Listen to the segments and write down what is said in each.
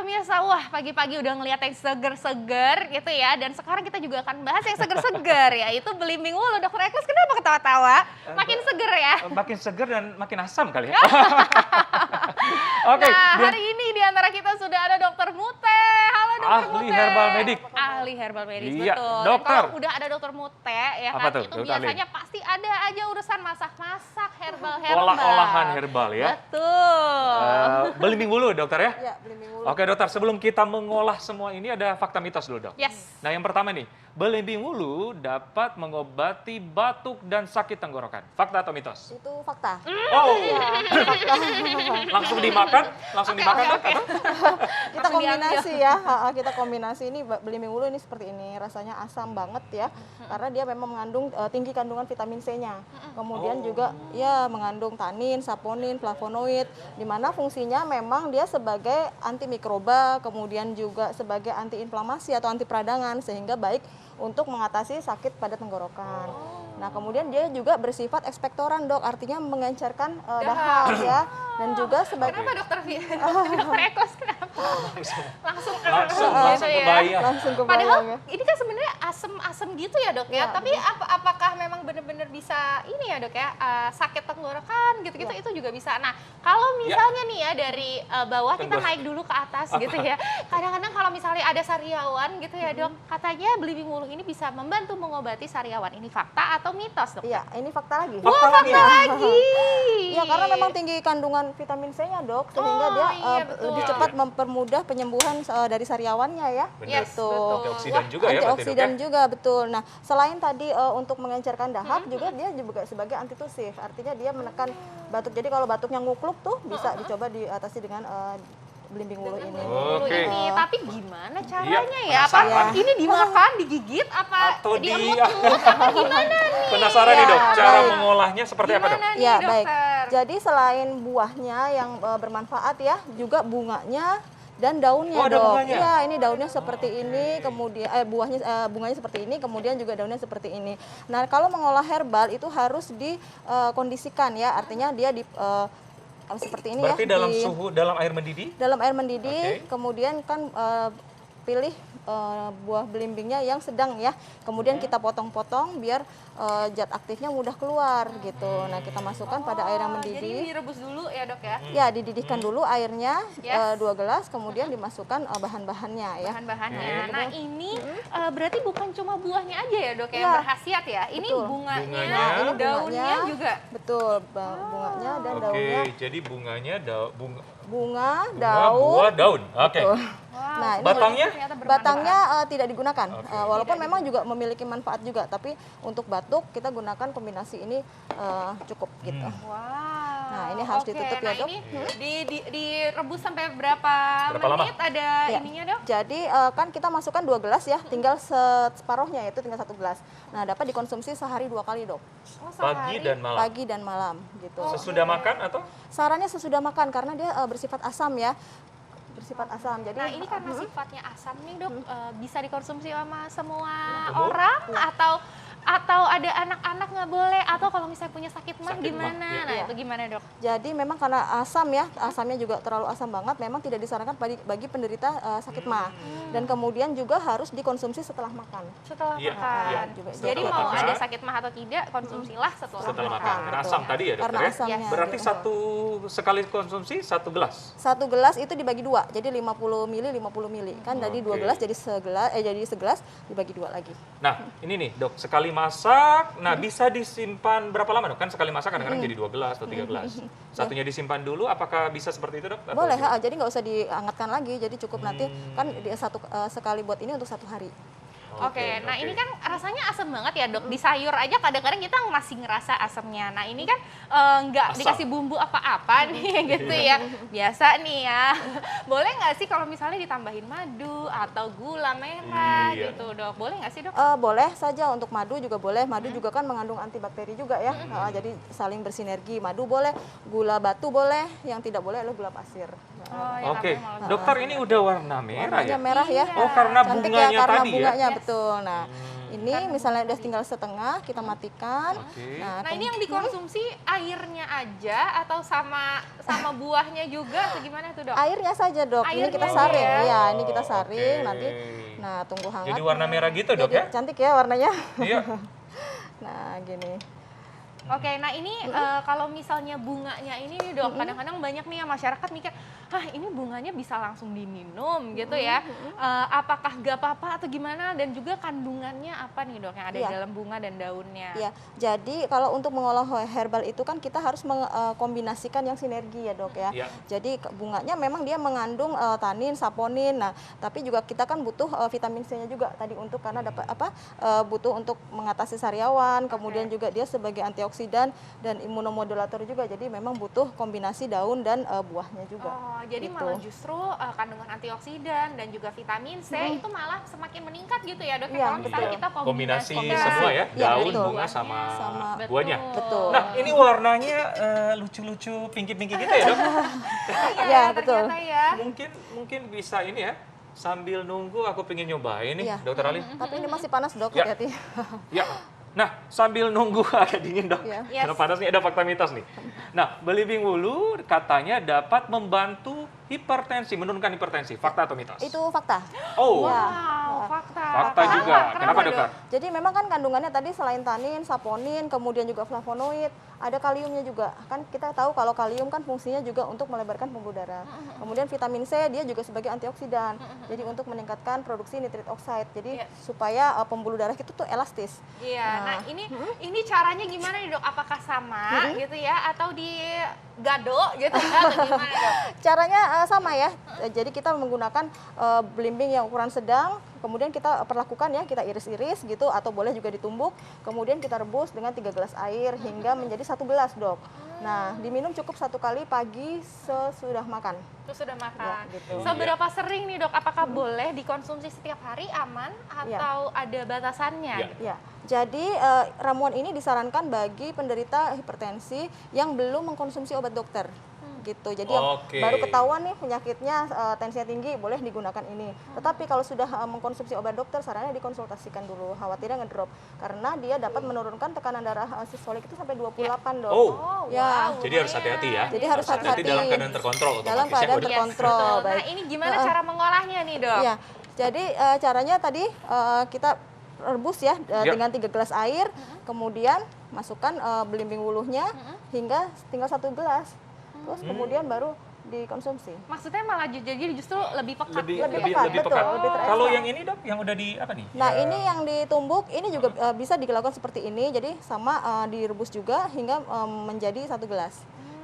pemirsa, wah pagi-pagi udah ngeliat yang seger-seger gitu ya. Dan sekarang kita juga akan bahas yang seger-seger ya, itu belimbing wulu. Dokter Eklus kenapa ketawa-tawa? Makin seger ya? Makin seger dan makin asam kali ya. Oke. Nah, hari ini di antara kita sudah ada Dokter Mute. Halo Dokter Ahli Mute. herbal medik. Ahli herbal medik, Iya, betul. dokter. Kalau udah ada Dokter Mute ya Apa kan, tuh, itu dokter ahli? biasanya pasti ada aja urusan masak-masak herbal-herbal. Olah-olahan herbal ya. Betul. Belimbing wulu dokter ya? Ya, belimbing wulu. Oke dokter, sebelum kita mengolah semua ini ada fakta mitos dulu dok. Yes. Nah yang pertama nih, belimbing wulu dapat mengobati batuk dan sakit tenggorokan. Fakta atau mitos? Itu fakta. Oh, langsung dimakan? Langsung dimakan dok? Oke. Atau? Kita Langsung kombinasi ya, kita kombinasi ini belimbing wulu ini seperti ini, rasanya asam banget ya, karena dia memang mengandung tinggi kandungan vitamin C-nya. Kemudian juga ya mengandung tanin, saponin, flavonoid, di mana fungsinya memang dia sebagai antimikroba, kemudian juga sebagai antiinflamasi atau anti peradangan, sehingga baik untuk mengatasi sakit pada tenggorokan. Nah, kemudian dia juga bersifat ekspektoran, Dok, artinya mengencerkan dahak ya, dan juga sebagai Kenapa dokter Eklus kenapa? Langsung Langsung gitu ya. kebayang. langsung kebayang Padahal ya. ini kan sebenarnya asem-asem gitu ya dok ya. Ya, Tapi apakah memang benar-benar bisa ini ya dok ya, sakit tenggorokan gitu-gitu itu juga bisa. Nah kalau misalnya nih ya dari bawah kita naik dulu ke atas gitu ya. Kadang-kadang kalau misalnya ada sariawan gitu ya dok, katanya belimbing wulu ini bisa membantu mengobati sariawan. Ini fakta atau mitos dok? Iya, ini fakta lagi. Fakta lagi. Lagi. Ya, karena memang tinggi kandungan vitamin C-nya, Dok, sehingga dia iya, betul. lebih cepat mempermudah penyembuhan dari sariawannya ya. Benar. Yes, Gitu. betul. Antioksidan juga ya berarti dok ya? Antioksidan juga, betul. Nah, selain tadi untuk mengencerkan dahak, juga dia juga sebagai antitusif. Artinya dia menekan batuk. Jadi kalau batuknya ngukluk tuh bisa dicoba diatasi dengan belimbing wulu ini. Wulu Oke. ini, tapi gimana caranya ya? Apa penasaran. ini dimakan, digigit, apa Atau diemut-emut, apa gimana nih? Penasaran nih dok, Ya, cara baik. mengolahnya seperti apa dok? Gimana nih Ya, baik. dokter? Jadi selain buahnya yang bermanfaat ya, juga bunganya dan daunnya, Oh, ada Dok. bunganya? Iya, ini daunnya seperti ini, kemudian bunganya seperti ini, kemudian juga daunnya seperti ini. Nah, kalau mengolah herbal itu harus dikondisikan ya, artinya dia seperti ini Berarti ya. dalam air mendidih? Dalam air mendidih, Oke. kemudian kan pilih buah belimbingnya yang sedang ya. Kemudian kita potong-potong biar zat aktifnya mudah keluar gitu. Nah, kita masukkan pada air yang Jadi mendidih. direbus dulu ya dok ya? Ya, dididihkan dulu airnya Yes. 2 gelas, kemudian dimasukkan bahan-bahannya ya. Bahan-bahannya. Nah ini berarti bukan cuma buahnya aja ya dok yang Iya. berkhasiat ya? Ini Betul. bunganya, Bunganya. Ini daunnya bunganya. juga? Betul, bunganya dan Oke, daunnya. jadi bunganya bunga, Bunga, buah, daun. daun. Oke. Betul. Wow, Nah, ini Batangnya? ternyata bermanfaat. Batangnya tidak digunakan, Oke. walaupun memang juga memiliki manfaat juga, tapi untuk batuk kita gunakan kombinasi ini cukup gitu. Wow. Nah, ini harus Oke, ditutup ya, nah Dok. ini direbus sampai berapa lama? menit ada Ya. ininya dok? Jadi kan kita masukkan 2 gelas ya, tinggal separuhnya yaitu tinggal 1 gelas. Nah, dapat dikonsumsi sehari 2 kali, Dok. Oh, Pagi sehari. dan malam. Pagi dan malam gitu. Sesudah makan atau? Sarannya sesudah makan karena dia bersifat asam ya. Bersifat asam. Jadi Nah ini karena sifatnya asam nih dok, bisa dikonsumsi sama semua Umur? orang atau ada anak-anak nggak boleh, atau kalau misalnya punya sakit mah Sakit mah, gimana? iya. Nah Iya. itu gimana dok? Jadi memang karena asam ya, asamnya juga terlalu asam banget, memang tidak disarankan bagi penderita sakit mah. Dan kemudian juga harus dikonsumsi setelah makan. Setelah Iya, makan. iya. Juga Jadi setelah mau makan. ada sakit mah atau tidak, konsumsilah setelah Setelah makan. makan. Karena asam tadi ya dokter Karena ya? asamnya. Berarti gitu. sekali konsumsi 1 gelas? 1 gelas itu dibagi 2, jadi 50 mili, 50 mili. Kan tadi 2 Oke. gelas jadi segelas dibagi 2 lagi. Nah, ini nih dok, sekali masak, nah bisa disimpan berapa lama dok? Kan sekali masak kadang-kadang jadi 2 gelas atau 3 gelas. Satunya disimpan dulu, apakah bisa seperti itu dok? Atau Boleh, gimana? jadi nggak usah dihangatkan lagi, jadi cukup nanti kan sekali buat ini untuk 1 hari. Oke, nah ini kan rasanya asam banget ya dok. Di sayur aja kadang-kadang kita masih ngerasa asamnya. Nah ini kan nggak Asam. dikasih bumbu apa-apa nih gitu ya. Biasa nih ya. Boleh nggak sih kalau misalnya ditambahin madu atau gula merah Iya. gitu dok? Boleh nggak sih dok? Boleh saja, untuk madu juga boleh. Madu juga kan mengandung antibakteri juga ya. Jadi saling bersinergi. Madu boleh, gula batu boleh, yang tidak boleh adalah gula pasir. Oh, ya, Oke, tapi malah dokter ini udah warna merah Warnanya ya? merah ya. Iya. Oh karena Cantik bunganya ya, karena tadi bunganya ya? betul. Nah, Ini misalnya udah tinggal setengah, kita matikan. Oke. Nah, ini yang dikonsumsi airnya aja atau sama buahnya juga atau gimana tuh, Dok? Airnya saja, Dok. Ini Airnya kita aja saring. ya? Iya, ini kita saring Oke. nanti. Nah, tunggu hangat. Jadi warna merah gitu, Dok, Jadi ya? cantik ya warnanya. Iya. Nah, gini. Oke, nah ini kalau misalnya bunganya ini nih, Dok, kadang-kadang banyak nih ya masyarakat mikir, ini bunganya bisa langsung diminum gitu ya. Apakah gak apa-apa atau gimana? Dan juga kandungannya apa nih, Dok, yang ada di Iya. dalam bunga dan daunnya? Ya, jadi kalau untuk mengolah herbal itu kan kita harus mengkombinasikan yang sinergi ya, Dok ya. Iya. Jadi bunganya memang dia mengandung tanin, saponin. Nah, tapi juga kita kan butuh vitamin C-nya juga tadi untuk karena dapat butuh untuk mengatasi sariawan, kemudian juga dia sebagai antioksidan dan imunomodulator juga. Jadi memang butuh kombinasi daun dan buahnya juga. Oh, jadi Gitu. malah justru kandungan antioksidan dan juga vitamin C itu malah semakin meningkat gitu ya, Dok? Iya, Kalau misalnya betul. kita Kombinasi kombinasi semua ya, Iya, daun, betul. bunga sama buahnya. Betul. Nah, ini warnanya lucu-lucu, pinky-pinky gitu ya, Dok? Iya, Iya, betul. ternyata ya. Mungkin bisa ini ya, sambil nunggu aku pengen nyobain nih, Iya. Dokter Ali. Tapi ini masih panas, Dok, Ya. hati-hati. Ya. Nah, sambil nunggu agak dingin, Dok. Iya. Yes. Karena panas nih ada fakta mitos nih. Nah, belimbing wulu katanya dapat membantu hipertensi, menurunkan hipertensi. Fakta atau mitos? Itu fakta. Oh, Wow, fakta. fakta juga. Kenapa, Dokter? Jadi memang kan kandungannya tadi selain tanin, saponin, kemudian juga flavonoid, ada kaliumnya juga. Kan kita tahu kalau kalium kan fungsinya juga untuk melebarkan pembuluh darah. Kemudian vitamin C dia juga sebagai antioksidan. Jadi untuk meningkatkan produksi nitrit oxide. Jadi Iya. supaya pembuluh darah kita tuh elastis. Iya, nah ini caranya gimana nih, Dok? Apakah sama gitu ya atau digado gitu ya atau gimana, Dok? Caranya sama ya. Jadi kita menggunakan belimbing yang ukuran sedang, kemudian kita perlakukan ya, kita iris-iris gitu atau boleh juga ditumbuk, kemudian kita rebus dengan 3 gelas air hingga menjadi 1 gelas, Dok. Nah, diminum cukup 1 kali pagi sesudah makan. Terus sudah makan. Ya, gitu. Seberapa sering nih, Dok? Apakah boleh dikonsumsi setiap hari aman atau ada batasannya? Iya. Ya, jadi ramuan ini disarankan bagi penderita hipertensi yang belum mengkonsumsi obat dokter. Gitu. Jadi yang Oke. baru ketahuan nih penyakitnya tensinya tinggi, boleh digunakan ini. Tetapi kalau sudah mengkonsumsi obat dokter, sarannya dikonsultasikan dulu. Khawatirnya ngedrop karena dia dapat menurunkan tekanan darah sistolik itu sampai 28, Dok. Oh. Oh, Ya. wow, Jadi harus hati-hati ya. Jadi harus hati-hati. dalam keadaan terkontrol otomatis Dalam ya. keadaan Waduh. terkontrol. Betul. Nah, Baik. ini gimana cara mengolahnya nih, Dok? Iya, jadi caranya tadi kita rebus ya Ya. dengan 3 gelas air, kemudian masukkan belimbing wuluhnya hingga tinggal 1 gelas, terus kemudian baru dikonsumsi. Maksudnya malah jadi justru lebih pekat. Lebih Lebih lebih pekat, lebih betul, pekat. lebih terekstrak. Kalau yang ini, Dok, yang udah di apa nih? Nah, Ya. ini yang ditumbuk, ini juga bisa dilakukan seperti ini, jadi sama direbus juga hingga menjadi 1 gelas.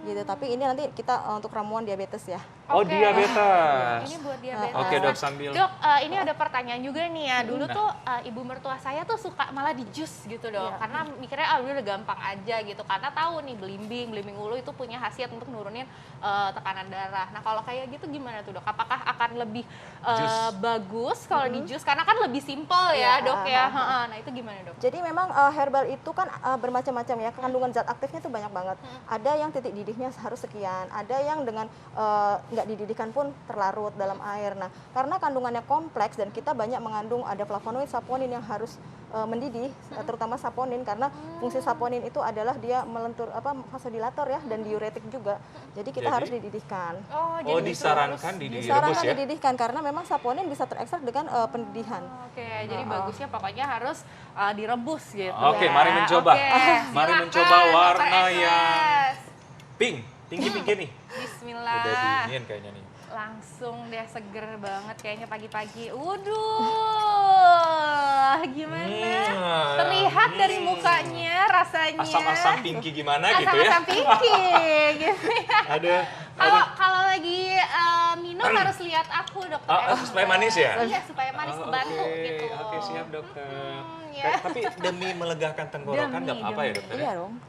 Gitu. Tapi ini nanti kita untuk ramuan diabetes ya. Oh, Oke. diabetes. Ini buat diabetes. Oke, Dok, Nah, sambil Dok, ini ada pertanyaan juga nih ya. Dulu tuh ibu mertua saya tuh suka malah di jus gitu, Dok. Iya. Karena mikirnya udah gampang aja gitu. Karena tahu nih belimbing ulu itu punya khasiat untuk nurunin tekanan darah. Nah, kalau kayak gitu gimana tuh, Dok? Apakah akan lebih Jus. bagus kalau di jus? Karena kan lebih simpel ya, Iya. Dok ya. Heeh. Nah, itu gimana, Dok? Jadi memang herbal itu kan bermacam-macam ya, kandungan zat aktifnya itu banyak banget. Ada yang titik didihnya harus sekian, ada yang dengan nggak dididihkan pun terlarut dalam air. Nah, karena kandungannya kompleks dan kita banyak mengandung ada flavonoid, saponin yang harus mendidih, terutama saponin karena fungsi saponin itu adalah dia melentur vasodilator ya dan diuretik juga. Jadi kita Jadi? harus dididihkan. Oh, justru disarankan harus- direbus Disarankan ya. dididihkan karena memang saponin bisa terekstrak dengan pendidihan. Oke, jadi bagusnya pokoknya harus direbus gitu. Oke, ya. mari mencoba. Oke, Mari silakan, mencoba warna Dr. yang SS. pink, tinggi-tinggi nih. Bismillah. Udah dingin kayaknya nih. Langsung deh seger banget kayaknya pagi-pagi. Waduh, gimana? Terlihat dari mukanya rasanya. Asam-asam pinky gimana gitu ya. Asam-asam pinky gitu ya. Ada Kalau lagi minum harus lihat aku, Dokter. supaya manis ya? Iya, supaya manis Oh, bantu oke. gitu. Oke, siap, Dokter. Ya. Tapi demi melegakan tenggorokan nggak apa-apa ya, Dokter? Iya dong.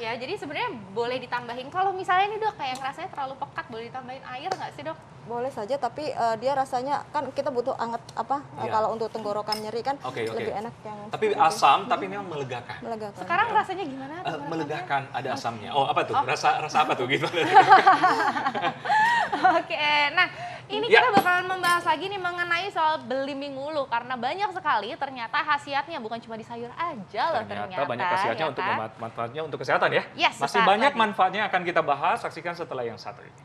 Ya, jadi sebenarnya boleh ditambahin. Kalau misalnya nih, Dok, kayak rasanya terlalu pekat, boleh ditambahin air nggak sih, Dok? Boleh saja, tapi dia rasanya kan kita butuh anget Iya. kalau untuk tenggorokan nyeri kan Oke, oke. lebih enak yang Tapi seperti itu. asam, tapi memang melegakan. Melegakan. Sekarang rasanya gimana? Melegakan, ada asamnya. Oh, apa tuh? Rasa apa tuh gitu? Oke, nah Ini Ya. kita bakalan membahas lagi nih mengenai soal belimbing ulu karena banyak sekali ternyata khasiatnya bukan cuma di sayur aja loh ternyata. banyak khasiatnya ya untuk kan? manfaatnya untuk kesehatan ya. Yes, Masih sesaat banyak lagi. manfaatnya yang akan kita bahas, saksikan setelah yang satu ini.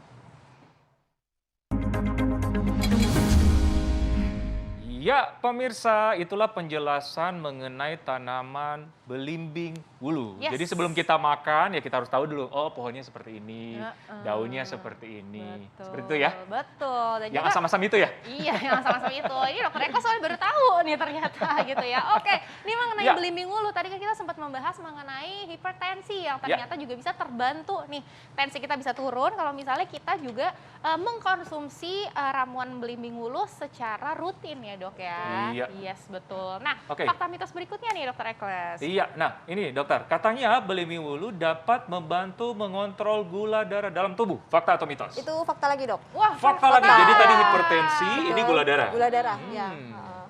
Ya, pemirsa, itulah penjelasan mengenai tanaman belimbing wulu. Yes. Jadi sebelum kita makan, ya kita harus tahu dulu, oh pohonnya seperti ini, Heeh. daunnya seperti ini. Betul, Seperti itu ya? Betul. Dan Yang juga, asam-asam itu ya? iya, yang sama-sama itu. Ini dokter Eko soalnya baru tahu nih ternyata gitu ya. Oke, ini mengenai Ya. belimbing wulu. Tadi kan kita sempat membahas mengenai hipertensi yang ternyata juga bisa terbantu nih. Tensi kita bisa turun kalau misalnya kita juga mengkonsumsi ramuan belimbing wulu secara rutin ya dok ya. Iya. Yes, betul. Nah, Oke. fakta mitos berikutnya nih dokter Ekles. Iya, nah ini dokter, katanya belimbing wulu dapat membantu mengontrol gula darah dalam tubuh. Fakta atau mitos? Itu fakta lagi dok. Wah, Fakta lagi, fakta. jadi tadi hipertensi, ini Betul. gula darah. Gula darah, ya.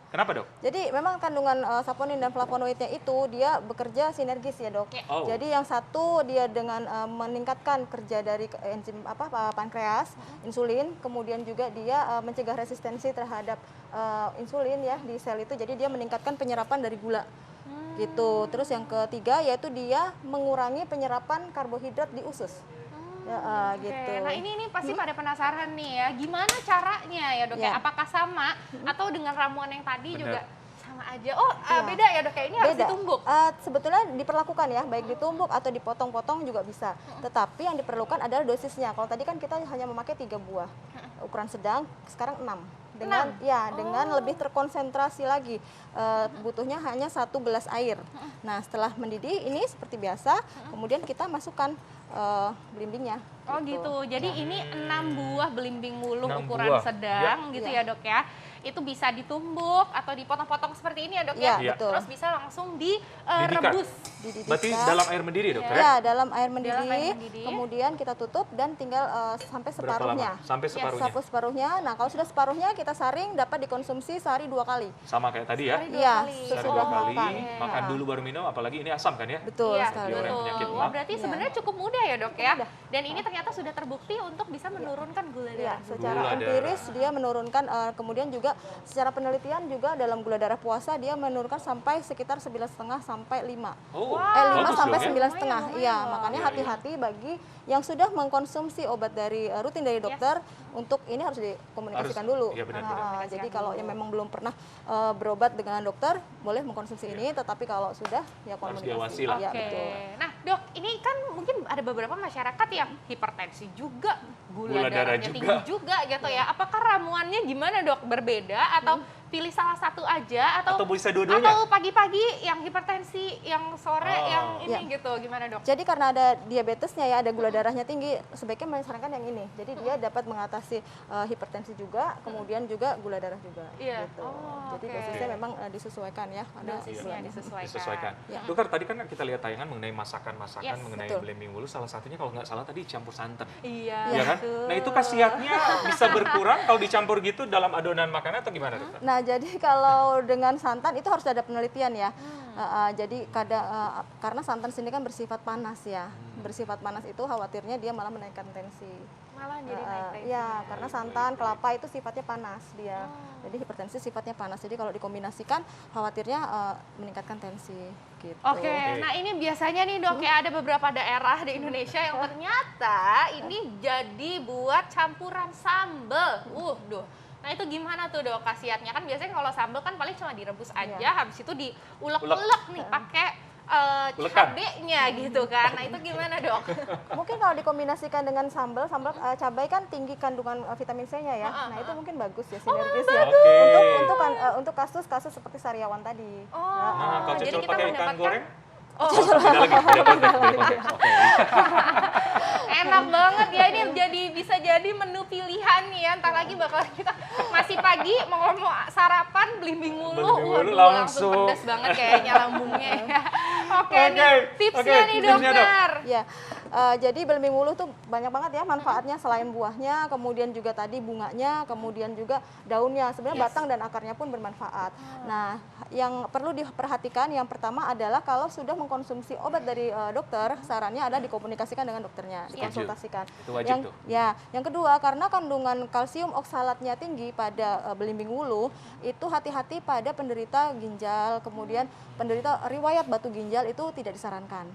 Kenapa dok? Jadi memang kandungan saponin dan flavonoidnya itu dia bekerja sinergis ya dok. Ya. Oh. Jadi yang satu dia dengan meningkatkan kerja dari enzim pankreas, insulin, kemudian juga dia mencegah resistensi terhadap insulin ya di sel itu. Jadi dia meningkatkan penyerapan dari gula. Gitu. Terus yang ketiga yaitu dia mengurangi penyerapan karbohidrat di usus. Ya, Oke, gitu. nah ini pasti pada penasaran nih ya, gimana caranya ya dok ya? Ya. Apakah sama atau dengan ramuan yang tadi Benar. juga sama aja? Oh, Ya. beda ya dok ya, ini harus Beda. ditumbuk. Sebetulnya diperlakukan ya, baik ditumbuk atau dipotong-potong juga bisa. Tetapi yang diperlukan adalah dosisnya. Kalau tadi kan kita hanya memakai 3 buah, ukuran sedang, sekarang 6. Dengan lebih terkonsentrasi lagi. Butuhnya hanya 1 gelas air. Nah, setelah mendidih ini seperti biasa, kemudian kita masukkan belimbingnya. Oh gitu, jadi ini 6 buah belimbing wulu 6 ukuran buah. sedang gitu ya Ya. dok ya. Itu bisa ditumbuk atau dipotong-potong seperti ini ya dok Ya, ya. betul. Terus bisa langsung Dididihkan. direbus. Dididihkan. Berarti dalam air mendidih dokter ya? Ya, dalam air mendidih, Dalam air mendidih. kemudian kita tutup dan tinggal sampai Berapa separuhnya. lama? Sampai separuhnya? Sampai separuhnya. Nah, kalau sudah separuhnya kita saring dapat dikonsumsi sehari 2 kali. Sama kayak tadi ya? Sehari 2 Iya, kali. Sehari sesudah 2 kali, makan. makan dulu baru minum, apalagi ini asam kan ya? Betul Iya, sekali. Bagi orang yang betul. penyakit Wah, mah. berarti Iya. sebenarnya cukup mudah ya dok ya. mudah. Dan ini ternyata sudah terbukti untuk bisa menurunkan gula Ya, darah. secara Gula empiris darah. dia menurunkan, kemudian juga secara penelitian juga dalam gula darah puasa dia menurunkan sampai sekitar 9,5 sampai 5. Oh, 5 bagus sampai dong ya? 9,5. Lumayan, Iya, lumayan. makanya Iya, iya. hati-hati bagi yang sudah mengkonsumsi obat dari rutin dari dokter untuk ini harus dikomunikasikan Harus, dulu. iya benar, Nah, benar. jadi Komunikasikan kalau dulu. yang memang belum pernah berobat dengan dokter boleh mengkonsumsi ini, tetapi kalau sudah ya komunikasi. diawasi lah. Iya, Oke, betul. nah dok, ini kan mungkin ada beberapa masyarakat yang hipertensi juga, Gula gula darah darahnya juga. tinggi juga gitu ya. Apakah ramuannya gimana dok? Berbeda atau pilih salah satu aja Atau bisa dua-duanya? atau pagi-pagi yang hipertensi, yang sore Oh. yang ini Ya. gitu, gimana dok? Jadi karena ada diabetesnya ya, ada gula darahnya tinggi, sebaiknya menyarankan yang ini. Jadi dia dapat mengatasi hipertensi juga, kemudian juga gula darah juga. Iya. Gitu. Oh, Jadi oke. dosisnya memang disesuaikan ya. Ada Dosisnya gulanya. disesuaikan. Disesuaikan. Ya. Dokter, tadi kan kita lihat tayangan mengenai masakan-masakan, Yes, mengenai betul. belimbing wulu, salah satunya kalau nggak salah tadi campur santan. Iya. Iya kan? betul. Nah itu khasiatnya bisa berkurang kalau dicampur gitu dalam adonan makanan atau gimana dokter? Nah, jadi kalau dengan santan itu harus ada penelitian ya. Jadi karena santan sini kan bersifat panas ya. Bersifat panas itu khawatirnya dia malah menaikkan tensi. Malah jadi naik tensi. Ya, karena santan, kelapa itu sifatnya panas dia. Jadi hipertensi sifatnya panas. Jadi kalau dikombinasikan khawatirnya meningkatkan tensi gitu. Oke, nah ini biasanya nih dok ya ada beberapa daerah di Indonesia yang ternyata ini jadi buat campuran sambel. Duh. Nah itu gimana tuh dok khasiatnya? Kan biasanya kalau sambel kan paling cuma direbus aja, habis itu diulek-ulek nih pakai Ulekan. cabenya gitu kan. Nah itu gimana dok? Mungkin kalau dikombinasikan dengan sambal cabai kan tinggi kandungan vitamin C-nya ya. Nah, itu mungkin bagus ya sinergis ya. Oke. Untuk kasus-kasus seperti sariawan tadi. Nah, kalau jadi cocok kita pakai ikan mendapatkan- goreng? Oh, beda lagi, beda konteks, beda konteks. Oke. Enak banget ya, ini bisa jadi menu pilihan nih ya. Ntar lagi bakal kita masih pagi mau sarapan belimbing wulu. Belimbing wulu Waduh, langsung. pedas banget kayaknya lambungnya ya. Oke, Oke, nih tipsnya oke, nih tipsnya, Dok. dokter. Ya, Jadi belimbing ulu tuh banyak banget ya manfaatnya selain buahnya, kemudian juga tadi bunganya, kemudian juga daunnya. Sebenarnya batang dan akarnya pun bermanfaat. Nah, yang perlu diperhatikan yang pertama adalah kalau sudah mengkonsumsi obat dari dokter, sarannya ada dikomunikasikan dengan dokternya, dikonsultasikan. Itu wajib tuh. Yang kedua, karena kandungan kalsium oksalatnya tinggi pada belimbing wulu, itu hati-hati pada penderita ginjal, kemudian penderita riwayat batu ginjal itu tidak disarankan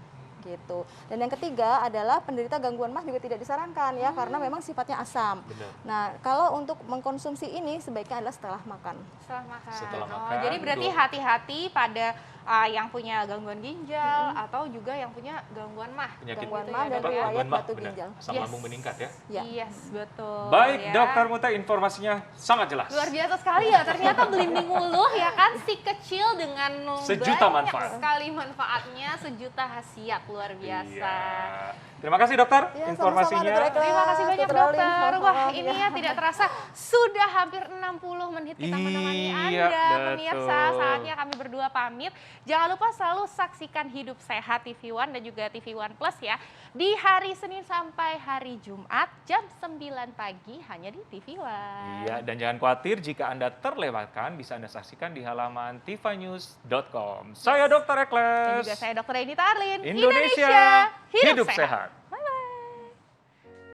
gitu. Dan yang ketiga adalah penderita gangguan mah juga tidak disarankan ya, karena memang sifatnya asam. Benar. Nah, kalau untuk mengkonsumsi ini sebaiknya adalah setelah makan. Setelah makan. makan, Jadi berarti hati-hati pada yang punya gangguan ginjal atau juga yang punya gangguan mah. Penyakit Gangguan Gitu mah ya, dan Dok, ya? riwayat Gangguan mah, batu benar. ginjal. Asam lambung meningkat ya. Ya. Yes, betul. Baik, ya. Dokter Muta, informasinya sangat jelas. Luar biasa sekali ya, ternyata belimbing ulu ya kan si kecil dengan Sejuta banyak manfaat. sekali manfaatnya, sejuta khasiat, luar biasa. Iya. Terima kasih dokter Ya, informasinya. sama-sama, Dr. Eka. Terima kasih banyak Dr. Alin, dokter. Wah sama-sama. ini ya tidak terasa sudah hampir 60 menit kita menemani Iya, Anda betul. pemirsa. Saatnya kami berdua pamit. Jangan lupa selalu saksikan Hidup Sehat TV One dan juga TV One Plus ya. Di hari Senin sampai hari Jumat jam 9 pagi hanya di TV One. Iya, dan jangan khawatir jika Anda terlewatkan, bisa Anda saksikan di halaman tifanews.com. Saya Dr. Dan Ekles. juga saya Dr. Renita Arlin. Indonesia, hidup sehat.